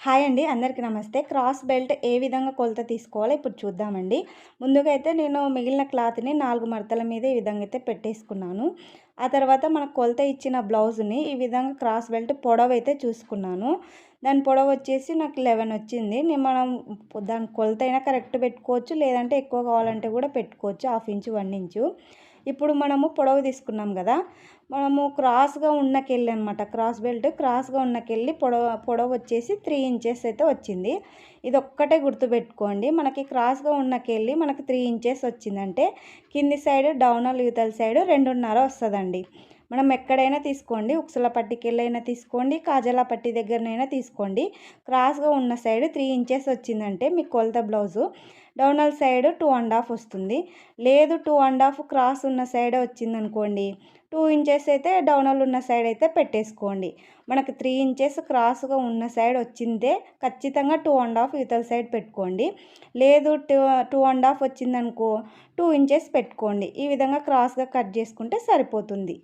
Hi అండి. అందరికీ నమస్తే. క్రాస్ బెల్ట్ ఏ విధంగా కొలత తీసుకోవాలో ఇప్పుడు చూద్దామండి. ముందుగా అయితే నేను మిగిలిన క్లాత్‌ని 4 మడతల మీద ఈ విధంగా అయితే పెట్టేసుకున్నాను. ఆ తర్వాత మనకు కొలత ఇచ్చిన బ్లౌజ్‌ని ఈ విధంగా క్రాస్ బెల్ట్ పొడవైతే చూసుకున్నాను. దాని పొడవొచ్చేసి నాకు 11 వచ్చింది. మనం దాని కొలతైనా కరెక్ట్ పెట్టుకోవచ్చు. లేదంటే ఎక్కువ కావాలంటే కూడా పెట్టుకోవచ్చు. 1/2 ఇంచు, 1 ఇంచు. ఇప్పుడు మనము పొడవు తీసుకున్నాం కదా! మనము క్రాస్‌గా ఉన్నకెళ్ళి అనమాట. క్రాస్ బెల్ట్ క్రాస్‌గా ఉన్నకెళ్ళి పొడవు వచ్చేసి 3 ఇంచెస్ అయితే వచ్చింది. ఇదొక్కటే గుర్తుపెట్టుకోండి. మనకి క్రాస్‌గా ఉన్నకెళ్ళి మనకి 3 ఇంచెస్ వచ్చిందంటే కింది సైడ్ డౌనల్ యువతల సైడ్ 2.5 వస్తదండి. మనం ఎక్కడైనా తీసుకోండి. ఉక్సుల పట్టికెళ్ళైనా తీసుకోండి. కాజాల పట్టి దగ్గరనైనా తీసుకోండి. క్రాస్‌గా ఉన్న సైడ్ 3 ఇంచెస్ వచ్చిందంటే మీ కొలత బ్లౌజు డౌనల్ సైడ్ 2.5 వస్తుంది. లేదు 2.5 క్రాస్ ఉన్న సైడే వచ్చిందనుకోండి 2 ఇంచెస్ అయితే డౌనల్ ఉన్న సైడ్ అయితే పెట్టేసుకోండి. మనకు 3 ఇంచెస్ క్రాస్‌గా ఉన్న సైడ్ వచ్చిందే ఖచ్చితంగా 2.5 ఇవతల సైడ్ పెట్టుకోండి. లేదు 2.5 వచ్చిందనుకో 2 ఇంచెస్ పెట్టుకోండి. ఈ విధంగా క్రాస్‌గా కట్ చేసుకుంటే సరిపోతుంది.